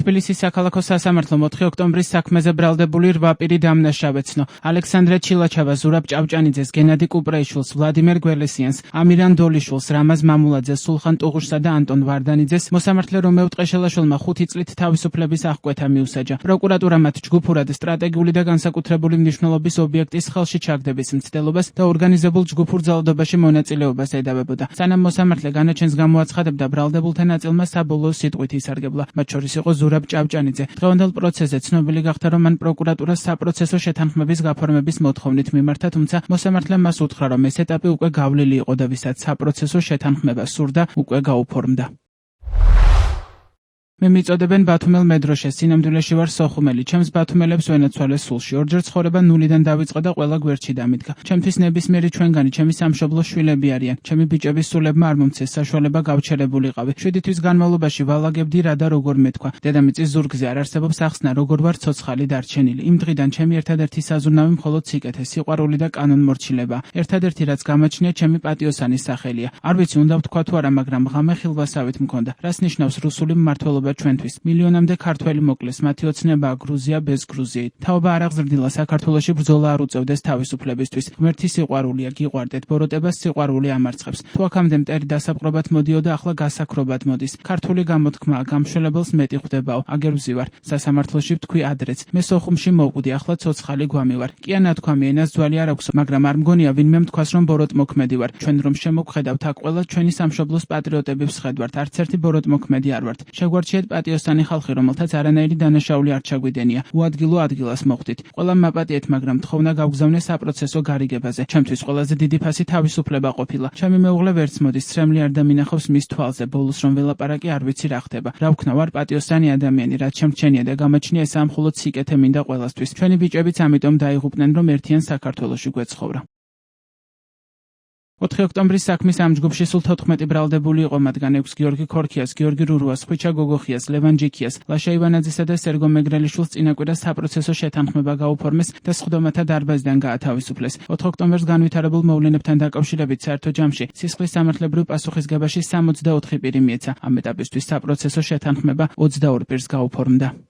თბილისის საქალაქო სასამართლო 4 ოქტომბრის საქმეზე ბრალდებული 8 პირი დამნაშავეცნო. ალექსანდრე ჩილაჩავა, ზურაბ ჭავჭანიძეს, გენადი კუპრეიშვილს, ვლადიმერ გველესიანს, ამირან დოლიშვილს, რამაზ მამულაძეს, სულხან ტუღუშსა და ანტონ ვარდანიძეს მოსამართლე რომეო ტყეშელაშვილმა 5 წლით თავისუფლების აღკვეთა მიუსაჯა. პროკურატურა მათ ჯგუფურად სტრატეგიული და განსაკუთრებული მნიშვნელობის ობიექტის ხელში ჩაგდების მცდელობას და ორგანიზებულ ჯგუფურ ძალადობაში მონაწილეობას ედავებოდა. სანამ მოსამართლე განაჩენს გამოაცხადებდა, ბრალდებულთა ნაწილმა საბოლოო სიტყვით ისარგებლა. მათ შორის იყო ზურაბ ჭავჭანიძე. დღევანდელ პროცესზე ცნობილი გახდა, რომ მან პროკურატურას საპროცესო შეთანხმების გაფორმების მოთხოვნით მიმართა, თუმცა მოსამართლემ მას უთხრა, რომ ეს ეტაპი უკვე გავლილი იყო და ვისაც საპროცესო შეთანხმება სურდა, უკვე გაუფორმდა. მე მიწოდებენ ბათუმელ მედროშეს, სინამდვილეში ვარ სოხუმელი. ჩემს ბათუმელებს ვენაცვალე სულში. ორჯერ ცხოვრება ნულიდან დავიწყო და ყველა გვერდში დამიდგა. ჩემთვის ნებისმიერი ჩვენგანი ჩემი სამშობლოს შვილები არიან. ჩემი ბიჭების სულებმა არ მომცეს საშუალება გავჩერებულიყავი. 7 თვის განმავლობაში ვალაგებდი რა და როგორ მეთქვა. დედამიწის ზურგზე არ არსებობს ახსნა, როგორ ვარ ცოცხალი დარჩენილი. იმ დღიდან ჩემი ერთადერთი საზრუნავი მხოლოდ სიკეთე, სიყვარული და კანონმორჩილება. ერთადერთი რაც გამაჩნია ჩემი პატიოსანის სახელია. არ ვიცი უნდა ვთქვა თუ არა, მაგრამ ღამე ხილვასავით მქონდა. რას ნიშნავს რუსული მმართველობა ჩვენთვის? მილიონამდე ქართველი მოკლეს, მათი ოცნებაა გრუზია bez გრუზიით. თაობა არ აღზრდილა, საქართველოში ბრძოლა არ უწევდეს თავისუფლებისთვის. ღმერთი სიყვარულია, გიყვარდეთ, ბოროტებას სიყვარული ამარცხებს. თუ აქამდე მტერი დასაპყრობად მოდიოდა, ახლა გასაქრობად მოდის. ქართული გამოთქმაა, გამშველებელს მეტი ხვდებაო, აგერ ვზივარ. სასამართლოში ვთქვი ადრეც. მე სოხუმში მოვკვდი, ახლა ცოცხალი გვამივარ. კი ანათქვამი, ენას ძვალი არ აქვს, მაგრამ არ მგონია ვინმე მთქვას, რომ ბოროტმოქმედი ვარ. ჩვენ რომ შემოგხედავთ, აქ ყველა ჩვენი სამშობლოს პატრიოტები ვსხედვართ, არც ერთი ბოროტმოქმედი არ ვართ. შეგვარჩიეთ პატიოსანი ხალხი, რომელთაც არანაირი დანაშაული არ ჩაგვიდენია. უადგილო ადგილას მოხვდით. ყველა მაპატიეთ, მაგრამ თხოვნა გავგზავნე საპროცესო გარიგებაზე. ჩემთვის ყველაზე დიდი ფასი თავისუფლება ყოფილა. ჩემი მეუღლე ვერც მოდის, ცრემლი არ დამინახავს მის თვალზე. ბოლოს რომ ველაპარაკი, არ ვიცი რა ხდება. რა ვქნა, ვარ პატიოსანი ადამიანი, რაც შემრჩენია და გამაჩნია ესაა მხოლოდ სიკეთე მინდა ყველასთვის. ჩვენი ბიჭებიც ამიტომ დაიღუპნენ, რომ ერთიან საქართველოში გვეცხოვრა. 4 ოქტომბრის საქმის ამ ჯგუფში სულ 14 ბრალდებული იყო, მათგან 6 გიორგი ქორქიას, გიორგი რურუას, ხვიჩა გოგოხიას, ლევან ჯიქიას, ლაშა ივანაძესა და სერგო მეგრელიშვილს წინაკვირა საპროცესო შეთანხმება გაუფორმეს და სხდომათა დარბაზიდან გაათავისუფლეს. 4 ოქტომბერს განვითარებულ მოვლენებთან დაკავშირებით საერთო ჯამში სისხლის სამართლებრივ პასუხისგებაში 64 პირი მიეცა. ამ ეტაპისთვის საპროცესო შეთანხმება 22 პირს გაუფორმდა.